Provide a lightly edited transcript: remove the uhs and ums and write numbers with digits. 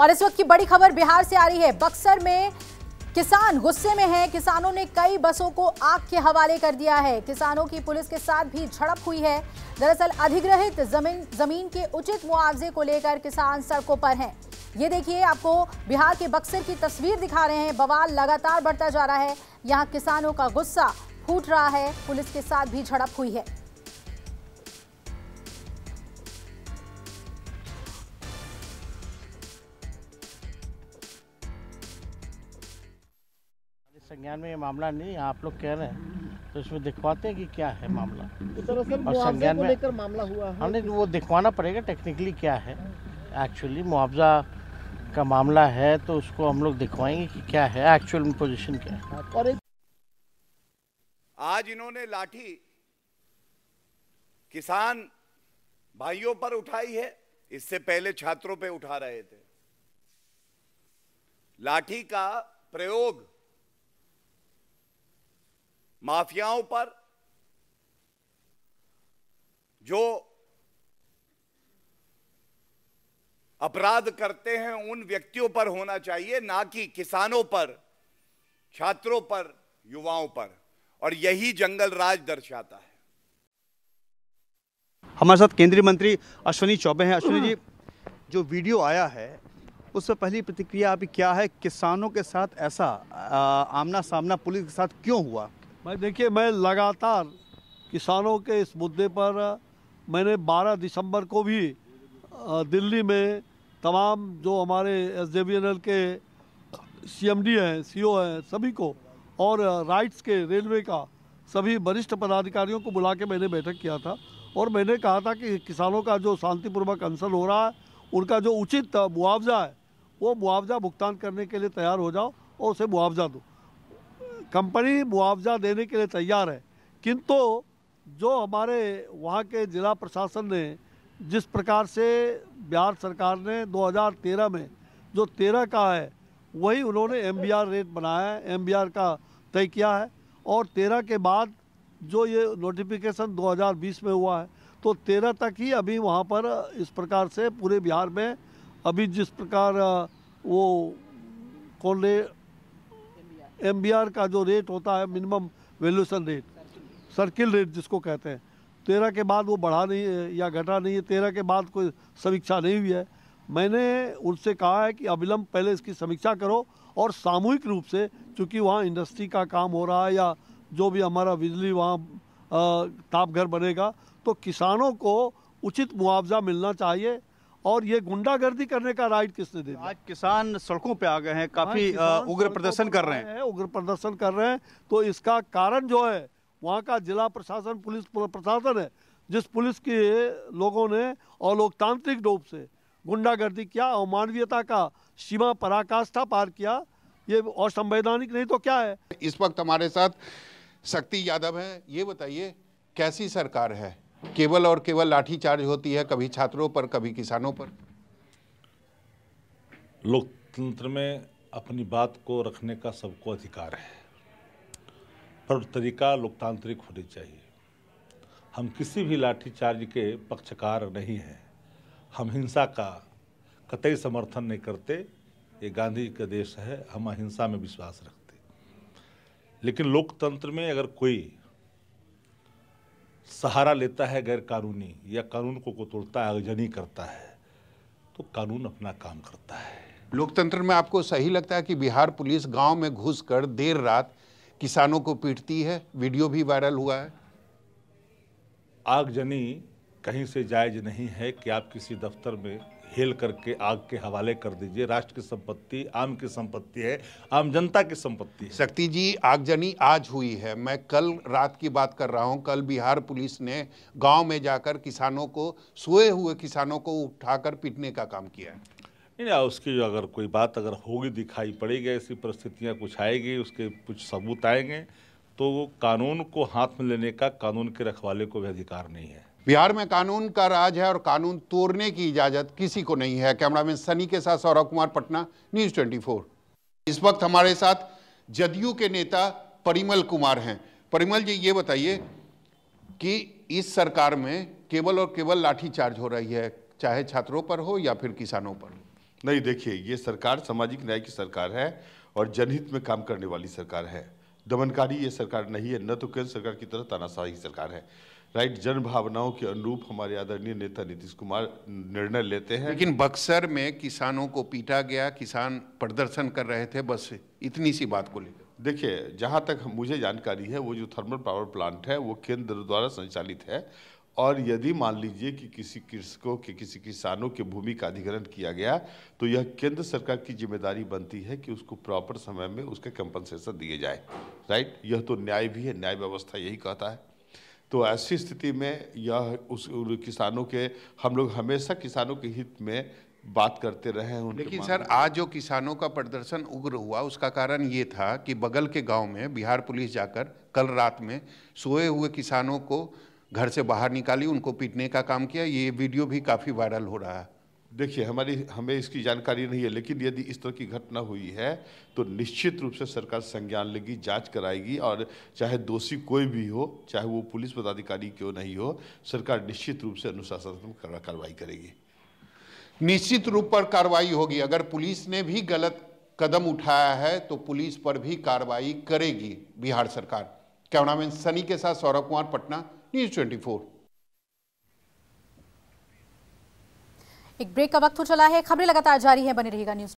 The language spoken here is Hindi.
और इस वक्त की बड़ी खबर बिहार से आ रही है। बक्सर में किसान गुस्से में हैं। किसानों ने कई बसों को आग के हवाले कर दिया है। किसानों की पुलिस के साथ भी झड़प हुई है। दरअसल अधिग्रहित जमीन के उचित मुआवजे को लेकर किसान सड़कों पर हैं। ये देखिए, आपको बिहार के बक्सर की तस्वीर दिखा रहे हैं। बवाल लगातार बढ़ता जा रहा है। यहाँ किसानों का गुस्सा फूट रहा है। पुलिस के साथ भी झड़प हुई है। संज्ञान में ये मामला नहीं, आप लोग कह रहे हैं तो इसमें दिखवाते हैं कि क्या है मामला। दरअसल और संज्ञान में लेकर मामला हुआ है। हमने वो दिखवाना पड़ेगा टेक्निकली क्या है। एक्चुअली मुआवजा का मामला है तो उसको हम लोग दिखवाएंगे कि क्या है एक्चुअल पोजीशन क्या है। और आज इन्होंने लाठी किसान भाइयों पर उठाई है, इससे पहले छात्रों पे उठा रहे थे। लाठी का प्रयोग माफियाओं पर, जो अपराध करते हैं उन व्यक्तियों पर होना चाहिए, ना कि किसानों पर, छात्रों पर, युवाओं पर। और यही जंगल राज दर्शाता है। हमारे साथ केंद्रीय मंत्री अश्विनी चौबे हैं। अश्विनी जी, जो वीडियो आया है उससे पहली प्रतिक्रिया आपकी क्या है? किसानों के साथ ऐसा आमना सामना पुलिस के साथ क्यों हुआ? देखिए, मैं लगातार किसानों के इस मुद्दे पर मैंने 12 दिसंबर को भी दिल्ली में तमाम जो हमारे SJVNL के CMD हैं, CO हैं, सभी को और राइट्स के रेलवे का सभी वरिष्ठ पदाधिकारियों को बुला के मैंने बैठक किया था। और मैंने कहा था कि किसानों का जो शांतिपूर्वक अनशन हो रहा है, उनका जो उचित मुआवजा है वो मुआवजा भुगतान करने के लिए तैयार हो जाओ और उसे मुआवजा दो। कंपनी मुआवजा देने के लिए तैयार है, किंतु जो हमारे वहाँ के जिला प्रशासन ने जिस प्रकार से बिहार सरकार ने 2013 में जो 13 का है वही उन्होंने MBR रेट बनाया है, MBR का तय किया है। और 13 के बाद जो ये नोटिफिकेशन 2020 में हुआ है तो 13 तक ही अभी वहाँ पर इस प्रकार से पूरे बिहार में अभी जिस प्रकार वो कौन MBR का जो रेट होता है, minimum valuation rate, circle rate जिसको कहते हैं, 13 के बाद वो बढ़ा नहीं है या घटा नहीं है। 13 के बाद कोई समीक्षा नहीं हुई है। मैंने उनसे कहा है कि अविलंब पहले इसकी समीक्षा करो और सामूहिक रूप से, चूँकि वहाँ इंडस्ट्री का काम हो रहा है या जो भी हमारा बिजली वहाँ ताप घर बनेगा, तो किसानों को उचित मुआवजा मिलना चाहिए। और ये गुंडागर्दी करने का राइट किसने दे दिया? आज किसान सड़कों पे आ गए हैं, काफी उग्र प्रदर्शन कर रहे हैं। उग्र प्रदर्शन कर रहे हैं तो इसका कारण जो है वहाँ का जिला प्रशासन, पुलिस प्रशासन है, जिस पुलिस के लोगों ने अलोकतांत्रिक रूप से गुंडागर्दी किया, अमानवीयता का सीमा पराकाष्ठा पार किया, ये असंवैधानिक नहीं तो क्या है? इस वक्त हमारे साथ शक्ति यादव हैं। ये बताइए, कैसी सरकार है? केवल और केवल लाठीचार्ज होती है, कभी छात्रों पर, कभी किसानों पर। लोकतंत्र में अपनी बात को रखने का सबको अधिकार है, पर तरीका लोकतांत्रिक होनी चाहिए। हम किसी भी लाठीचार्ज के पक्षकार नहीं हैं। हम हिंसा का कतई समर्थन नहीं करते। ये गांधी का देश है, हम अहिंसा में विश्वास रखते। लेकिन लोकतंत्र में अगर कोई सहारा लेता है गैर कानूनी या कानून को तोड़ता है, आगजनी करता है, तो कानून अपना काम करता है। लोकतंत्र में आपको सही लगता है कि बिहार पुलिस गांव में घुसकर देर रात किसानों को पीटती है? वीडियो भी वायरल हुआ है। आगजनी कहीं से जायज नहीं है कि आप किसी दफ्तर में हेल करके आग के हवाले कर दीजिए। राष्ट्र की संपत्ति आम की संपत्ति है, आम जनता की संपत्ति है। शक्ति जी, आगजनी आज हुई है, मैं कल रात की बात कर रहा हूं। कल बिहार पुलिस ने गांव में जाकर किसानों को, सोए हुए किसानों को उठाकर पीटने का काम किया है। नहीं, उसकी अगर कोई बात अगर होगी, दिखाई पड़ेगी, ऐसी परिस्थितियां कुछ आएगी, उसके कुछ सबूत आएंगे, तो कानून को हाथ में लेने का कानून के रखवाले को भी अधिकार नहीं है। बिहार में कानून का राज है और कानून तोड़ने की इजाजत किसी को नहीं है। कैमरामैन सनी के साथ सौरभ कुमार, पटना, न्यूज़ 24। इस वक्त हमारे साथ जदयू के नेता परिमल कुमार हैं। परिमल जी, ये बताइए कि इस सरकार में केवल और केवल लाठीचार्ज हो रही है, चाहे छात्रों पर हो या फिर किसानों पर। नहीं, देखिए, ये सरकार सामाजिक न्याय की सरकार है और जनहित में काम करने वाली सरकार है। दमनकारी ये सरकार नहीं है, न तो केंद्र सरकार की तरह तानाशाही सरकार है। राइट, जन भावनाओं के अनुरूप हमारे आदरणीय नेता नीतीश कुमार निर्णय लेते हैं। लेकिन बक्सर में किसानों को पीटा गया, किसान प्रदर्शन कर रहे थे, बस इतनी सी बात को लेकर। देखिए, जहाँ तक मुझे जानकारी है, वो जो थर्मल पावर प्लांट है वो केंद्र द्वारा संचालित है, और यदि मान लीजिए कि किसी कृषकों के, किसी किसानों के भूमि का अधिग्रहण किया गया, तो यह केंद्र सरकार की जिम्मेदारी बनती है कि उसको प्रॉपर समय में उसके कंपनसेशन दिए जाए। राइट, यह तो न्याय भी है, न्याय व्यवस्था यही कहता है। तो ऐसी स्थिति में यह उस किसानों के, हम लोग हमेशा किसानों के हित में बात करते रहे हैं। लेकिन सर, आज जो किसानों का प्रदर्शन उग्र हुआ, उसका कारण ये था कि बगल के गांव में बिहार पुलिस जाकर कल रात में सोए हुए किसानों को घर से बाहर निकाली, उनको पीटने का काम किया। ये वीडियो भी काफ़ी वायरल हो रहा है। देखिए, हमें इसकी जानकारी नहीं है, लेकिन यदि इस तरह की घटना हुई है तो निश्चित रूप से सरकार संज्ञान लेगी, जांच कराएगी, और चाहे दोषी कोई भी हो, चाहे वो पुलिस पदाधिकारी क्यों नहीं हो, सरकार निश्चित रूप से अनुशासनात्मक कार्रवाई करेगी। निश्चित रूप पर कार्रवाई होगी। अगर पुलिस ने भी गलत कदम उठाया है तो पुलिस पर भी कार्रवाई करेगी बिहार सरकार। कैमरामैन सनी के साथ सौरभ कुमार, पटना, न्यूज़ 24। एक ब्रेक का वक्त हो चला है, खबरें लगातार जारी है, बने रहिएगा न्यूज़।